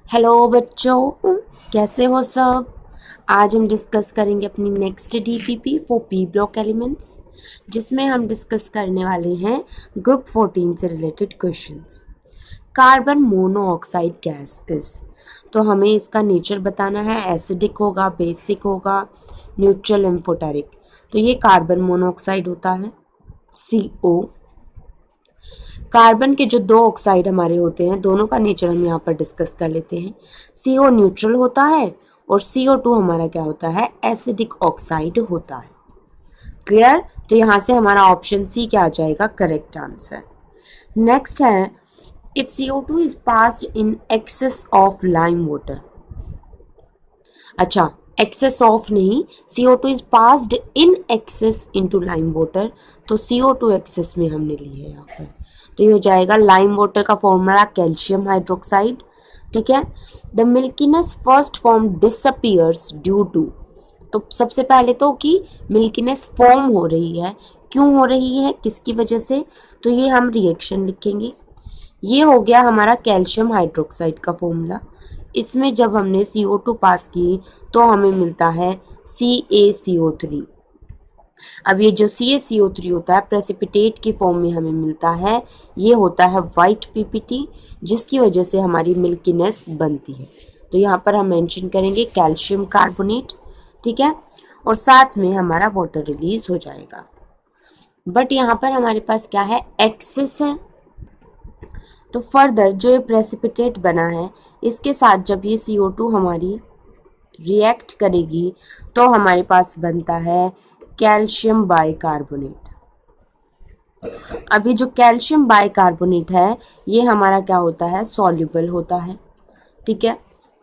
Hello बच्चों, कैसे हो सब। आज हम डिस्कस करेंगे अपनी next DPP for P block elements, जिसमें हम डिस्कस करने वाले हैं ग्रुप 14 से related questions. Carbon monoxide gas is, तो हमें इसका नेचर बताना है। एसिडिक होगा, बेसिक होगा, न्यूट्रल, एम्फोटेरिक। तो ये कार्बन मोनोऑक्साइड होता है CO। कार्बन के जो दो ऑक्साइड हमारे होते हैं, दोनों का नेचर हम यहाँ पर डिस्कस कर लेते हैं। CO न्यूट्रल होता है और CO2 हमारा क्या होता है, एसिडिक ऑक्साइड होता है। क्लियर। तो यहाँ से हमारा ऑप्शन सी क्या आ जाएगा, करेक्ट आंसर। नेक्स्ट है, if CO2 is passed in excess of lime water. अच्छा, एक्सेस ऑफ नहीं, CO2 is passed in excess into lime water, तो CO2 एक्सेस में हमने ली है यहाँ पर। तो ये हो जाएगा लाइम वाटर का फॉर्मूला कैल्शियम हाइड्रोक्साइड। ठीक है। The milkiness first form disappears due to, तो सबसे पहले तो कि मिल्कीनेस फॉर्म हो रही है, क्यों हो रही है, किसकी वजह से, तो ये हम रिएक्शन लिखेंगे। ये हो गया हमारा कैल्शियम हाइड्रोक्साइड का फॉर्मूला। इसमें जब हमने CO2 पास की तो हमें मिलता है CaCO3। अब ये जो CaCO3 होता है प्रेसिपिटेट की फॉर्म में हमें मिलता है, ये होता है वाइट PPT, जिसकी वजह से हमारी मिल्कीनेस बनती है। तो यहाँ पर हम मेंशन करेंगे कैल्शियम कार्बोनेट। ठीक है। और साथ में हमारा वाटर रिलीज हो जाएगा। बट यहाँ पर हमारे पास क्या है, एक्सेस है। तो फर्दर जो ये प्रेसिपिटेट बना है, इसके साथ जब ये CO2 हमारी रिएक्ट करेगी तो हमारे पास बनता है कैल्शियम बाइकार्बोनेट। अभी जो कैल्शियम बाइकार्बोनेट है, ये हमारा क्या होता है, सॉल्युबल होता है। ठीक है।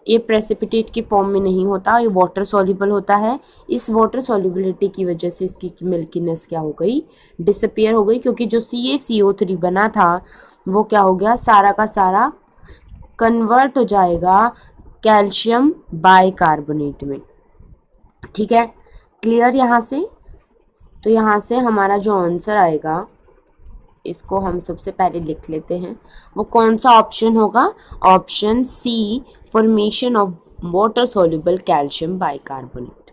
ये प्रेसिपिटेट की फॉर्म में नहीं होता, ये वाटर सॉल्युबल होता है। इस वाटर सॉल्युबिलिटी की वजह से इसकी मिल्कीनेस क्या हो गई, डिसअपियर हो गई, क्योंकि जो CaCO3 बना था वो क्या हो गया, सारा का सारा कन्वर्ट हो जाएगा कैल्शियम बाइकार्बोनेट में। ठीक है। क्लियर यहाँ से। तो यहाँ से हमारा जो आंसर आएगा, इसको हम सबसे पहले लिख लेते हैं, वो कौन सा ऑप्शन होगा, option C, formation of water soluble calcium bicarbonate.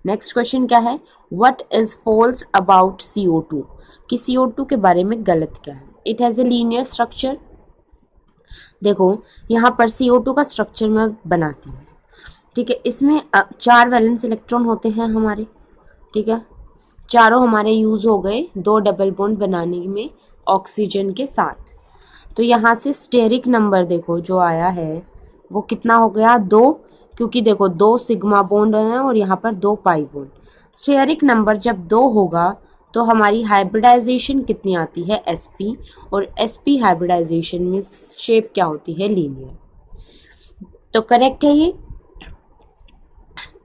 Next question क्या है, what is false about CO2, कि CO2 के बारे में गलत क्या है। It has a linear structure. देखो यहाँ पर CO2 का स्ट्रक्चर मैं बनाती हूँ। ठीक है। इसमें 4 वैलेंस इलेक्ट्रॉन होते हैं हमारे। ठीक है। चारों हमारे यूज हो गए 2 डबल बॉन्ड बनाने में ऑक्सीजन के साथ। तो यहाँ से स्टेरिक नंबर देखो जो आया है वो कितना हो गया, 2, क्योंकि देखो 2 सिग्मा बॉन्ड है और यहाँ पर 2 पाई बॉन्ड। स्टेरिक नंबर जब 2 होगा तो हमारी हाइब्रिडाइजेशन कितनी आती है, sp, और sp हाइब्रिडाइजेशन में शेप क्या होती है, लीनियर। तो करेक्ट है ये।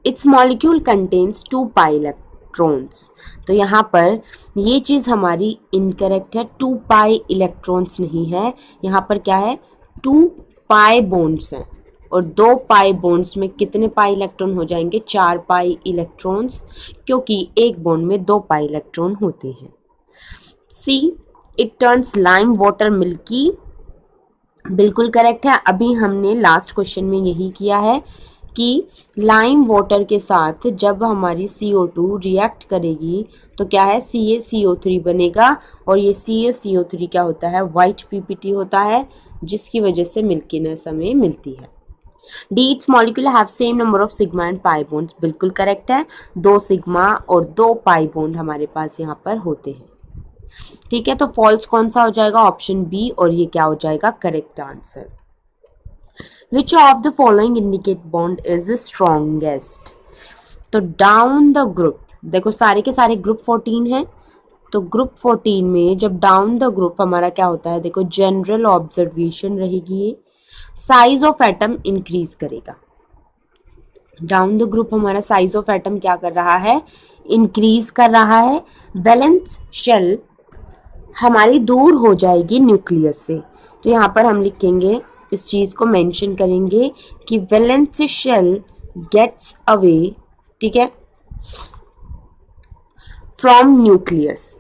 It's molecule contains 2 pi electrons. तो यहाँ पर ये चीज हमारी इनकरेक्ट है, 2 पाई इलेक्ट्रॉन्स नहीं है, यहाँ पर क्या है, 2 पाई बॉन्ड्स हैं। और 2 पाई बॉन्ड्स में कितने पाई इलेक्ट्रॉन हो जाएंगे, 4 पाई इलेक्ट्रॉन्स, क्योंकि एक बॉन्ड में 2 पाई इलेक्ट्रॉन होते हैं। See, it turns lime water milky, बिल्कुल करेक्ट है। अभी हमने लास्ट क्वेश्चन में यही किया है कि लाइम वाटर के साथ जब हमारी CO2 रिएक्ट करेगी तो क्या है, CaCO3 बनेगा, और ये CaCO3 क्या होता है, वाइट PPT होता है, जिसकी वजह से मिल्कीनेस हमें मिलती है। D, it's molecule have same number of sigma and pi bonds, बिल्कुल करेक्ट है। 2 सिग्मा और 2 पाई बॉन्ड हमारे पास यहाँ पर होते हैं। ठीक है। तो फॉल्स कौन सा हो जाएगा, ऑप्शन बी, और ये क्या हो जाएगा, correct answer. Which of the following indicate bond is strongest? तो डाउन द ग्रुप, देखो सारे के सारे ग्रुप 14 है, तो ग्रुप 14 में जब डाउन द ग्रुप हमारा क्या होता है, देखो जनरल ऑब्जर्वेशन रहेगी, ये साइज ऑफ एटम इंक्रीज करेगा। डाउन द ग्रुप हमारा साइज ऑफ एटम क्या कर रहा है, इंक्रीज कर रहा है। वैलेंस शेल हमारी दूर हो जाएगी न्यूक्लियस से। तो यहाँ पर हम लिखेंगे, इस चीज को मेंशन करेंगे कि वैलेंस शेल गेट्स अवे, ठीक है, फ्रॉम न्यूक्लियस।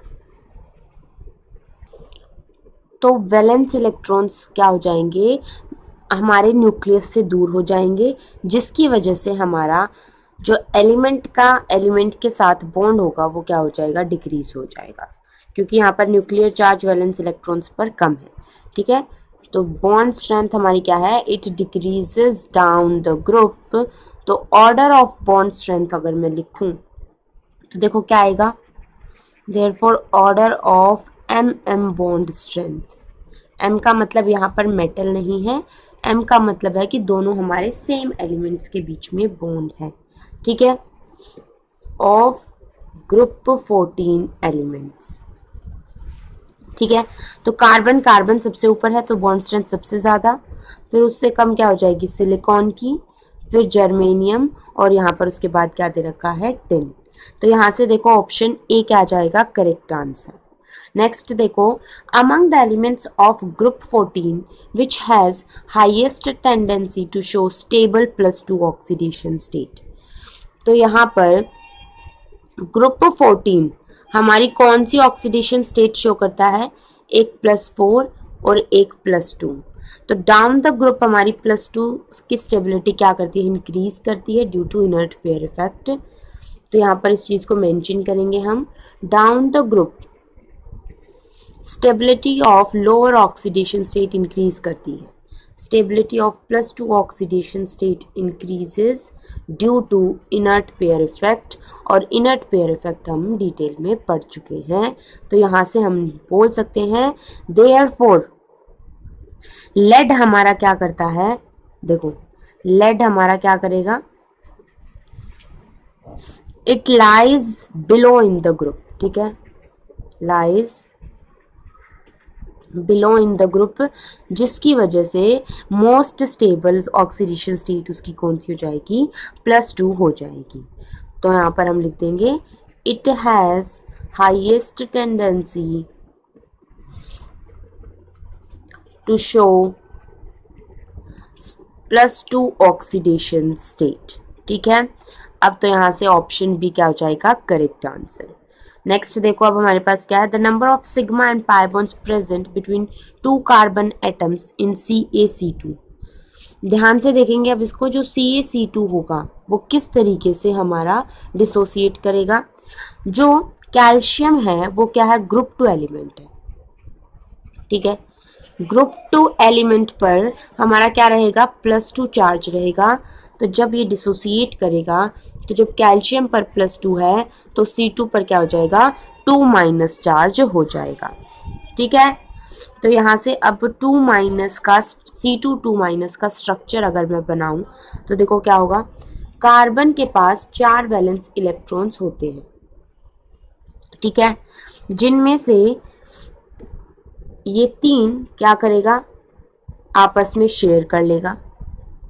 तो वैलेंस इलेक्ट्रॉन्स क्या हो जाएंगे, हमारे न्यूक्लियस से दूर हो जाएंगे, जिसकी वजह से हमारा जो एलिमेंट के साथ बॉन्ड होगा वो क्या हो जाएगा, डिक्रीज हो जाएगा, क्योंकि यहाँ पर न्यूक्लियर चार्ज वैलेंस इलेक्ट्रॉन्स पर कम है। ठीक है, तो बॉन्ड स्ट्रेंथ हमारी क्या है, it decreases down the group. तो ऑर्डर ऑफ बॉन्ड स्ट्रेंथ अगर मैं लिखूं तो देखो क्या आएगा, therefore order of M bond strength. M का मतलब यहाँ पर मेटल नहीं है, एम का मतलब है कि दोनों हमारे सेम एलिमेंट्स के बीच में बॉन्ड है। ठीक है, ऑफ ग्रुप 14 एलिमेंट्स। ठीक है, तो कार्बन कार्बन सबसे ऊपर है तो बॉन्ड स्ट्रेंथ सबसे ज्यादा, फिर उससे कम क्या हो जाएगी सिलिकॉन की, फिर जर्मेनियम, और यहाँ पर उसके बाद क्या दे रखा है, टिन। तो यहाँ से देखो ऑप्शन ए क्या आ जाएगा करेक्ट आंसर। नेक्स्ट देखो, among the elements of group 14 which has highest tendency to show stable +2 oxidation state. तो यहाँ पर ग्रुप 14 हमारी कौन सी ऑक्सीडेशन स्टेट शो करता है, एक +4 और एक +2। तो डाउन द ग्रुप हमारी +2 की स्टेबिलिटी क्या करती है, इंक्रीज करती है due to inert pair effect. तो यहाँ पर इस चीज को मेंशन करेंगे हम, down the group stability of lower oxidation state increase करती है, stability of +2 oxidation state increases due to inert pair effect, और इनर्ट पेयर इफेक्ट हम डिटेल में पढ़ चुके हैं। तो यहाँ से हम बोल सकते हैं देयरफॉर लेड हमारा क्या करता है, देखो लेड हमारा क्या करेगा, it lies below in the group. ठीक है, lies below in the group, जिसकी वजह से मोस्ट स्टेबल ऑक्सीडेशन स्टेट उसकी कौन सी हो जाएगी, +2 हो जाएगी। तो यहाँ पर हम लिख देंगे it has highest tendency to show +2 oxidation state. ठीक है, अब तो यहाँ से ऑप्शन बी क्या हो जाएगा करेक्ट आंसर। नेक्स्ट देखो, अब हमारे पास क्या है, the number of sigma and pi bonds present between 2 carbon atoms in CaC2। ध्यान से देखेंगे अब इसको, जो CaC2 होगा वो किस तरीके से हमारा डिसोसिएट करेगा। जो कैल्शियम है वो क्या है, ग्रुप 2 एलिमेंट है। ठीक है, ग्रुप 2 एलिमेंट पर हमारा क्या रहेगा, +2 चार्ज रहेगा। तो जब ये डिसोसिएट करेगा तो जब कैल्शियम पर +2 है तो C2 पर क्या हो जाएगा, 2- चार्ज हो जाएगा। ठीक है, तो यहाँ से अब 2- का C2 2- का स्ट्रक्चर अगर मैं बनाऊं तो देखो क्या होगा, कार्बन के पास 4 वैलेंस इलेक्ट्रॉन्स होते हैं। ठीक है, जिनमें से ये 3 क्या करेगा, आपस में शेयर कर लेगा।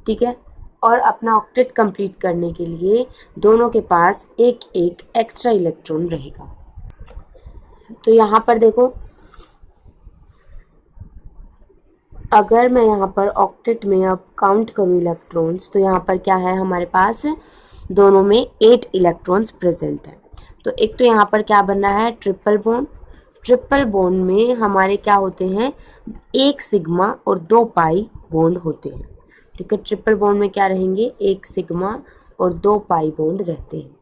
ठीक है, और अपना ऑक्टेट कंप्लीट करने के लिए दोनों के पास एक एक एक्स्ट्रा इलेक्ट्रॉन रहेगा। तो यहाँ पर देखो, अगर मैं यहाँ पर ऑक्टेट में अब काउंट करूँ इलेक्ट्रॉन्स तो यहाँ पर क्या है, हमारे पास दोनों में 8 इलेक्ट्रॉन्स प्रेजेंट है। तो एक तो यहाँ पर क्या बनना है, ट्रिपल बॉन्ड। ट्रिपल बॉन्ड में हमारे क्या होते हैं, 1 सिग्मा और 2 पाई बॉन्ड होते हैं। ठीक है, ट्रिपल बॉन्ड में क्या रहेंगे, 1 सिग्मा और 2 पाई बॉन्ड रहते हैं।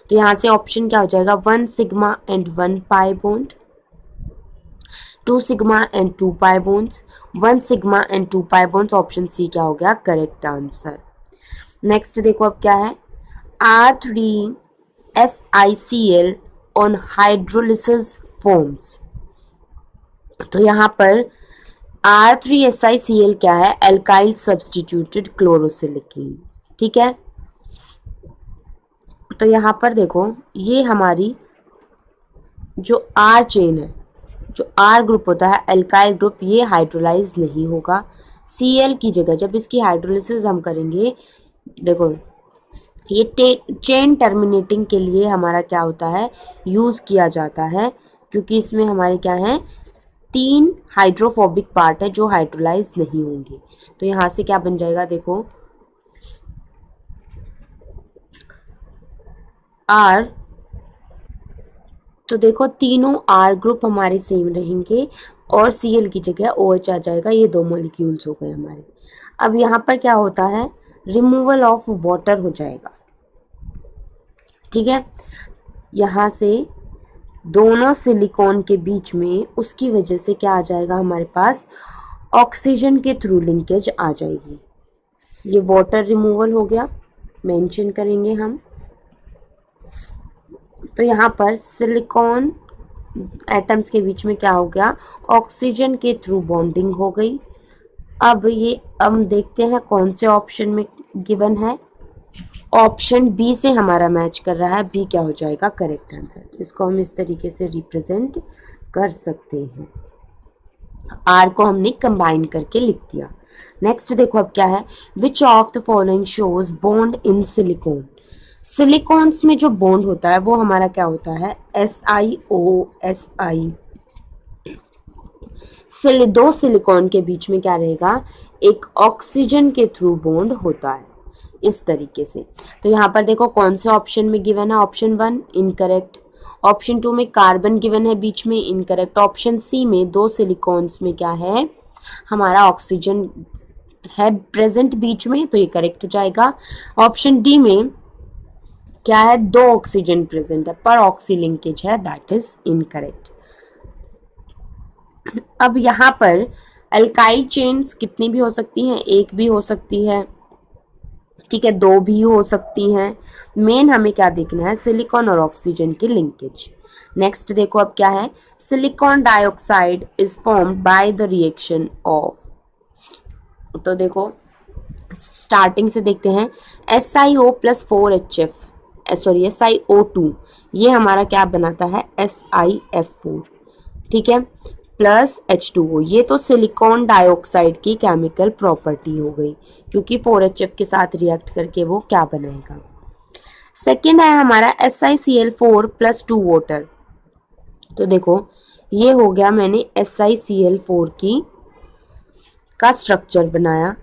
तो यहाँ से ऑप्शन क्या हो जाएगा, 1 sigma and 1 pi bond, 2 sigma and 2 pi bonds, 1 sigma and 2 pi bonds. Option C क्या हो गया करेक्ट आंसर। नेक्स्ट देखो अब क्या है, R3SiCl ऑन हाइड्रोलिसिस फॉर्म्स। तो यहाँ पर R3SiCl क्या है, एल्काइल सब्स्टिट्यूटेड क्लोरोसिलिकेन। ठीक है, तो यहाँ पर देखो ये हमारी जो R चेन है, जो R ग्रुप होता है एल्काइल ग्रुप, ये हाइड्रोलाइज नहीं होगा। Cl की जगह जब इसकी हाइड्रोलिसिस हम करेंगे, देखो ये चेन टर्मिनेटिंग के लिए हमारा क्या होता है, यूज किया जाता है, क्योंकि इसमें हमारे क्या है, 3 हाइड्रोफोबिक पार्ट है जो हाइड्रोलाइज नहीं होंगे। तो यहाँ से क्या बन जाएगा, देखो R, तो देखो तीनों R ग्रुप हमारे सेम रहेंगे और Cl की जगह OH आ जाएगा। ये 2 मॉलिक्यूल्स हो गए हमारे। अब यहाँ पर क्या होता है, रिमूवल ऑफ वाटर हो जाएगा, ठीक है। यहाँ से दोनों सिलिकॉन के बीच में उसकी वजह से क्या आ जाएगा, हमारे पास ऑक्सीजन के थ्रू लिंकेज आ जाएगी। ये वाटर रिमूवल हो गया, मेंशन करेंगे हम। तो यहाँ पर सिलिकॉन एटम्स के बीच में क्या हो गया, ऑक्सीजन के थ्रू बॉन्डिंग हो गई। अब ये हम देखते हैं कौन से ऑप्शन में गिवन है। ऑप्शन बी से हमारा मैच कर रहा है, बी क्या हो जाएगा, करेक्ट आंसर। इसको हम इस तरीके से रिप्रेजेंट कर सकते हैं। आर को हमने कंबाइन करके लिख दिया। नेक्स्ट देखो अब क्या है, which of the following shows bond in silicon. Silicones में जो बॉन्ड होता है वो हमारा क्या होता है, SiO SI। दो सिलिकॉन के बीच में क्या रहेगा, एक ऑक्सीजन के थ्रू बॉन्ड होता है इस तरीके से। तो यहाँ पर देखो कौन से ऑप्शन में गिवन है, ऑप्शन 1 इनकरेक्ट, ऑप्शन 2 में कार्बन गिवन है बीच में, इनकरेक्ट, ऑप्शन सी में दो सिलिकॉन्स में क्या है, हमारा ऑक्सीजन है प्रेजेंट बीच में, तो ये करेक्ट जाएगा। ऑप्शन डी में क्या है, दो ऑक्सीजन प्रेजेंट है पर ऑक्सी लिंकेज है, दैट इज इनकरेक्ट। अब यहाँ पर अल्काइल चेन्स कितनी भी हो सकती हैं, एक भी हो सकती है, ठीक है, दो भी हो सकती हैं। मेन हमें क्या देखना है, सिलिकॉन और ऑक्सीजन की लिंकेज। नेक्स्ट देखो अब क्या है, silicon dioxide is formed by the reaction of. तो देखो स्टार्टिंग से देखते हैं, SiO प्लस 4HF SiO2, ये हमारा क्या बनाता है, SiF4, ठीक है, प्लस H2O। ये तो सिलिकॉन डाइऑक्साइड की केमिकल प्रॉपर्टी हो गई, क्योंकि 4HF के साथ रिएक्ट करके वो क्या बनाएगा। सेकेंड है हमारा SiCl4 प्लस 2 वाटर। तो देखो ये हो गया, मैंने SiCl4 का स्ट्रक्चर बनाया।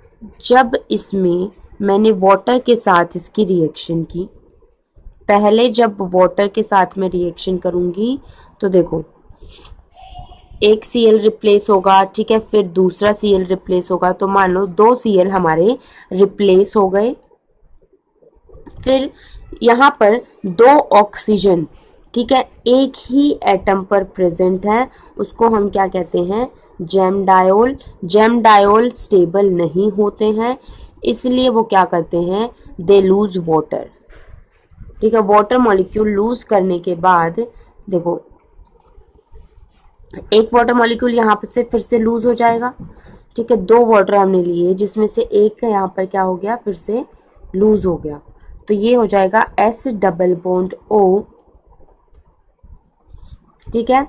जब इसमें मैंने वाटर के साथ इसकी रिएक्शन की, पहले जब वाटर के साथ में रिएक्शन करूंगी तो देखो एक Cl रिप्लेस होगा, ठीक है, फिर दूसरा Cl रिप्लेस होगा, तो मान लो दो Cl हमारे रिप्लेस हो गए। फिर यहाँ पर दो ऑक्सीजन, ठीक है, एक ही एटम पर प्रेजेंट है, उसको हम क्या कहते हैं, jam diol. Jam diol stable नहीं होते हैं, इसलिए वो क्या करते हैं, दे लूज वाटर, ठीक है। वाटर मॉलिक्यूल लूज करने के बाद देखो एक वाटर मॉलिक्यूल यहाँ से फिर से लूज हो जाएगा, ठीक है, दो वाटर हमने लिए जिसमें से एक यहाँ पर क्या हो गया, फिर से लूज हो गया, तो ये हो जाएगा S डबल बॉन्ड O, ठीक है,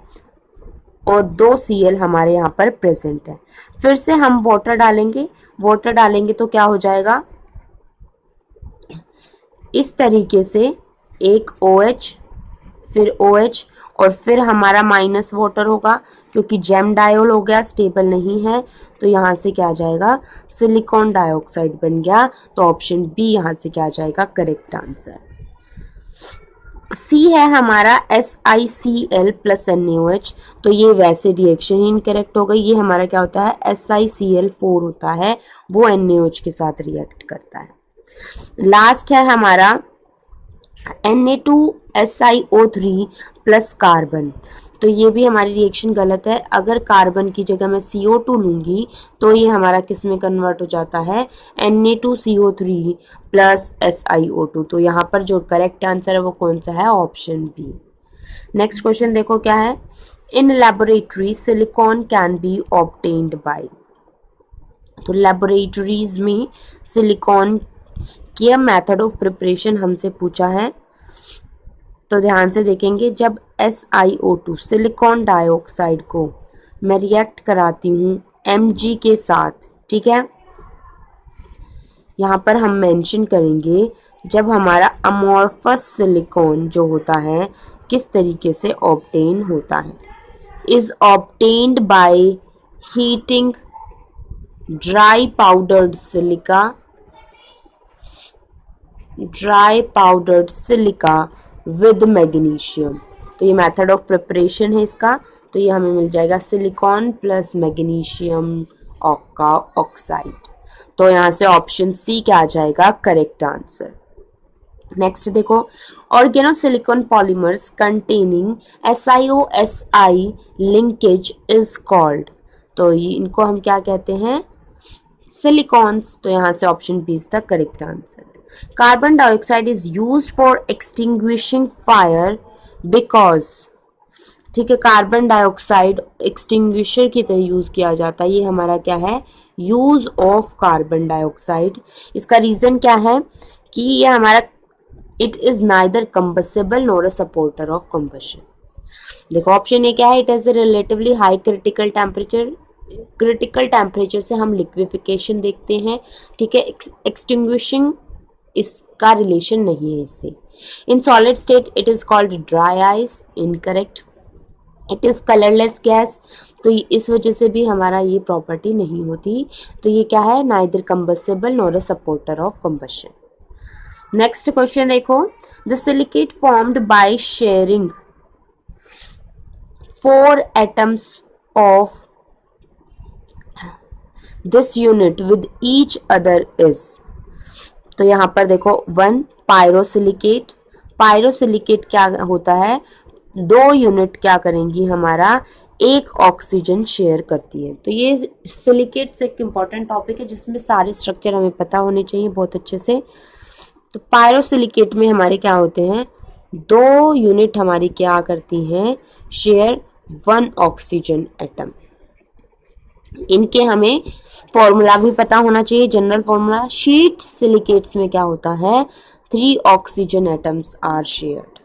और दो Cl हमारे यहाँ पर प्रेजेंट है। फिर से हम वाटर डालेंगे तो क्या हो जाएगा, इस तरीके से एक OH, फिर OH, और फिर हमारा माइनस वाटर होगा, क्योंकि जैम डायोल हो गया, स्टेबल नहीं है, तो यहाँ से क्या आ जाएगा, सिलिकॉन डाइऑक्साइड बन गया। तो ऑप्शन बी यहाँ से क्या आ जाएगा, करेक्ट आंसर। सी है हमारा SiCl प्लस NaOH, तो ये वैसे रिएक्शन ही इनकरेक्ट हो गई। ये हमारा क्या होता है, SiCl4 होता है, वो NaOH के साथ रिएक्ट करता है। लास्ट है हमारा Na2SiO3 प्लस कार्बन, तो ये भी हमारी रिएक्शन गलत है। अगर कार्बन की जगह मैं CO2 लूंगी तो ये हमारा किस में कन्वर्ट हो जाता है, Na2CO3 प्लस SiO2। तो यहाँ पर जो करेक्ट आंसर है वो कौन सा है, ऑप्शन बी। नेक्स्ट क्वेश्चन देखो क्या है, in laboratory silicon can be obtained by. तो लैबोरेटरीज में सिलिकॉन की मेथड ऑफ प्रिपरेशन हमसे पूछा है, तो ध्यान से देखेंगे। जब SiO2 सिलिकॉन डाइऑक्साइड को मैं रिएक्ट कराती हूँ Mg के साथ, ठीक है, यहाँ पर हम मेंशन करेंगे जब हमारा अमॉर्फस सिलिकॉन जो होता है किस तरीके से ऑब्टेन होता है, is obtained by heating dry powdered silica with magnesium. तो ये मेथड ऑफ प्रिपरेशन है इसका, तो ये हमें मिल जाएगा सिलिकॉन प्लस मैग्नीशियम ऑक्साइड। तो यहाँ से ऑप्शन सी क्या आ जाएगा करेक्ट आंसर। नेक्स्ट देखो, organosilicon polymers containing SiO(Si) linkage is called. तो ये इनको हम क्या कहते हैं, सिलिकॉन्स। तो यहाँ से option B is the correct answer. Carbon dioxide is used for extinguishing fire because, ठीक है, कार्बन डाइऑक्साइड एक्सटिंग्विशर की तरह यूज किया जाता है। ये हमारा क्या है, यूज ऑफ कार्बन डाइऑक्साइड। इसका रीजन क्या है कि ये हमारा it is neither combustible nor a supporter of combustion. देखो ऑप्शन ए क्या है, it is a relatively high critical temperature. Critical temperature से हम लिक्विफिकेशन देखते हैं, ठीक है, एक्सटिंग्विशिंग इसका रिलेशन नहीं है इससे। In solid state it is called dry ice, incorrect. It is colourless gas, तो इस वजह से भी हमारा ये प्रॉपर्टी नहीं होती। तो ये क्या है, neither combustible nor a supporter of combustion. Next question देखो, the silicate formed by sharing 4 atoms of this unit with each other is। तो यहां पर देखो 1 पायरोसिलिकेट। पायरोसिलिकेट क्या होता है, 2 यूनिट क्या करेंगी, हमारा एक ऑक्सीजन शेयर करती है। तो ये सिलिकेट्स एक इंपॉर्टेंट टॉपिक है जिसमें सारे स्ट्रक्चर हमें पता होने चाहिए बहुत अच्छे से। तो पायरोसिलिकेट में हमारे क्या होते हैं, 2 यूनिट हमारी क्या करती हैं, शेयर 1 ऑक्सीजन एटम। इनके हमें फॉर्मूला भी पता होना चाहिए, जनरल फॉर्मूला। शीट सिलिकेट्स में क्या होता है, 3 oxygen atoms are shared.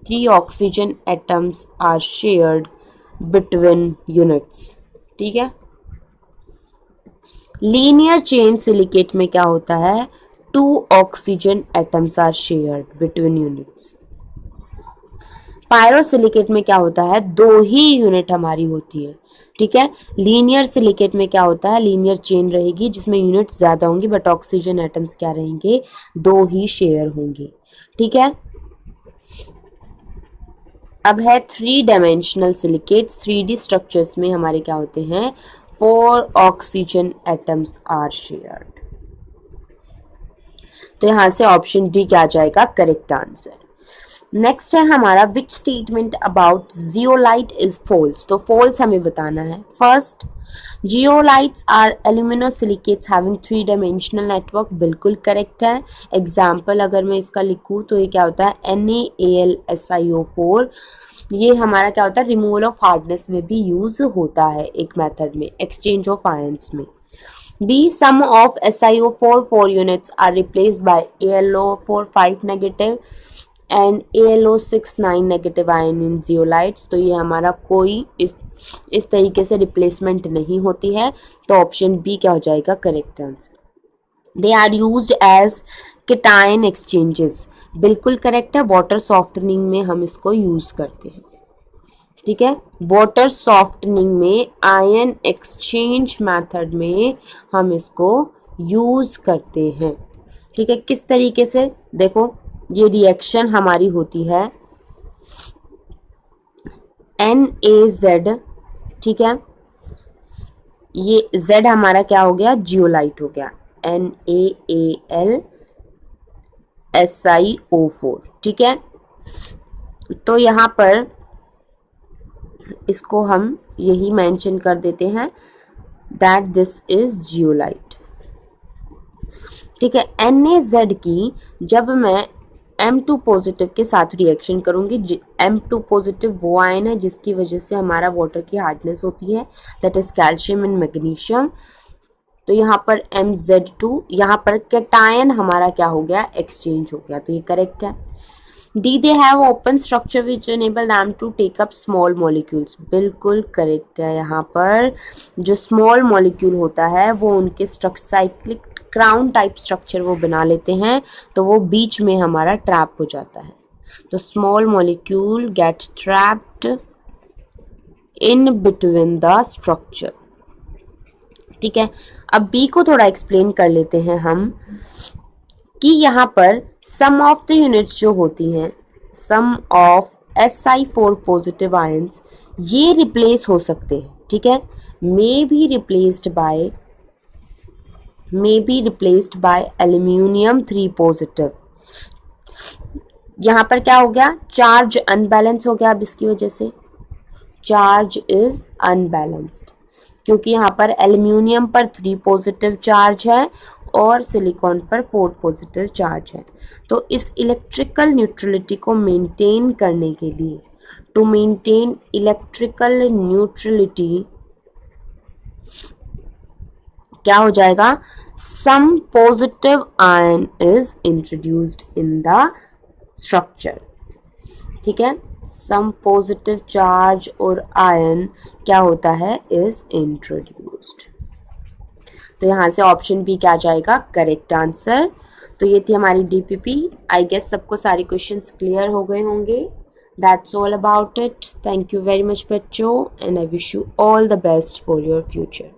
3 oxygen atoms are shared between units, ठीक है। लीनियर चेन सिलिकेट में क्या होता है, 2 oxygen atoms are shared between units. Pyrosilicate में क्या होता है, 2 ही यूनिट हमारी होती है, ठीक है। लीनियर सिलिकेट में क्या होता है, लीनियर चेन रहेगी जिसमें यूनिट ज्यादा होंगी बट ऑक्सीजन एटम्स क्या रहेंगे, 2 ही शेयर होंगे, ठीक है। अब है 3 डायमेंशनल सिलिकेट्स। 3D स्ट्रक्चर्स में हमारे क्या होते हैं, 4 ऑक्सीजन एटम्स आर शेयर्ड। तो यहां से ऑप्शन डी क्या आ जाएगा करेक्ट आंसर। नेक्स्ट है हमारा, which statement about zeolite is false. तो फॉल्स हमें बताना है। First, zeolites are aluminosilicates having 3 dimensional network, बिल्कुल करेक्ट है। एग्जाम्पल अगर मैं इसका लिखूं तो ये क्या होता है, NaAlSiO4। ये हमारा क्या होता है, रिमूवल ऑफ हार्डनेस में भी यूज होता है एक मेथड में, एक्सचेंज ऑफ आयंस में। B, some of SiO4 4 units are replaced by AlO4 5 negative and AlO6 9 negative ion in zeolites। तो ये हमारा कोई इस तरीके से रिप्लेसमेंट नहीं होती है। तो ऑप्शन बी क्या हो जाएगा correct answer. They are used as cation exchanges, बिल्कुल करेक्ट है। वाटर सॉफ्टनिंग में हम इसको यूज करते हैं, ठीक है। वाटर सॉफ्टनिंग में, आयन एक्सचेंज मेथड में हम इसको यूज करते हैं, ठीक है। किस तरीके से, देखो ये रिएक्शन हमारी होती है NaZ, ठीक है। ये Z हमारा क्या हो गया, जियोलाइट हो गया, NaAlSiO4, ठीक है। तो यहां पर इसको हम यही मेंशन कर देते हैं दैट दिस इज जियोलाइट, ठीक है। NaZ की जब मैं M2 पॉजिटिव के साथ रिएक्शन करूंगी, M2 पॉजिटिव वो आयन है जिसकी वजह से हमारा वाटर की हार्डनेस होती है, that is calcium and magnesium. तो यहाँ पर MZ2, यहाँ पर कैटायन हमारा क्या हो गया, एक्सचेंज हो गया, तो ये करेक्ट है। D, they have open structure which enable them to take up small molecules, बिल्कुल करेक्ट है। यहाँ पर जो स्मॉल मॉलिक्यूल होता है वो उनके साइक्लिक क्राउन टाइप स्ट्रक्चर वो बना लेते हैं, तो वो बीच में हमारा ट्रैप हो जाता है। तो small molecule gate trapped in between the structure, ठीक है। अब बी को थोड़ा एक्सप्लेन कर लेते हैं हम कि यहाँ पर सम ऑफ द यूनिट्स जो होती हैं, सम ऑफ Si4 पॉजिटिव आयंस, ये रिप्लेस हो सकते हैं, ठीक है, may be replaced by may be replaced by aluminium 3 positive। यहाँ पर क्या हो गया, चार्ज अनबैलेंस हो गया। अब इसकी वजह से चार्ज इज अनबैलेंस्ड, क्योंकि यहाँ पर एल्यूमिनियम पर 3 पॉजिटिव चार्ज है और सिलिकॉन पर 4 पॉजिटिव चार्ज है। तो इस इलेक्ट्रिकल न्यूट्रलिटी को मेंटेन करने के लिए, टू मेंटेन इलेक्ट्रिकल न्यूट्रलिटी, क्या हो जाएगा, some positive ion is introduced in the structure. ठीक है, सम पॉजिटिव चार्ज और आयन क्या होता है, इज इंट्रोड्यूस्ड। तो यहां से ऑप्शन बी क्या जाएगा, करेक्ट आंसर। तो ये थी हमारी डीपीपी। आई गेस सबको सारे क्वेश्चंस क्लियर हो गए होंगे। That's all about it. Thank you very much बच्चों, and I wish you all the best for your future.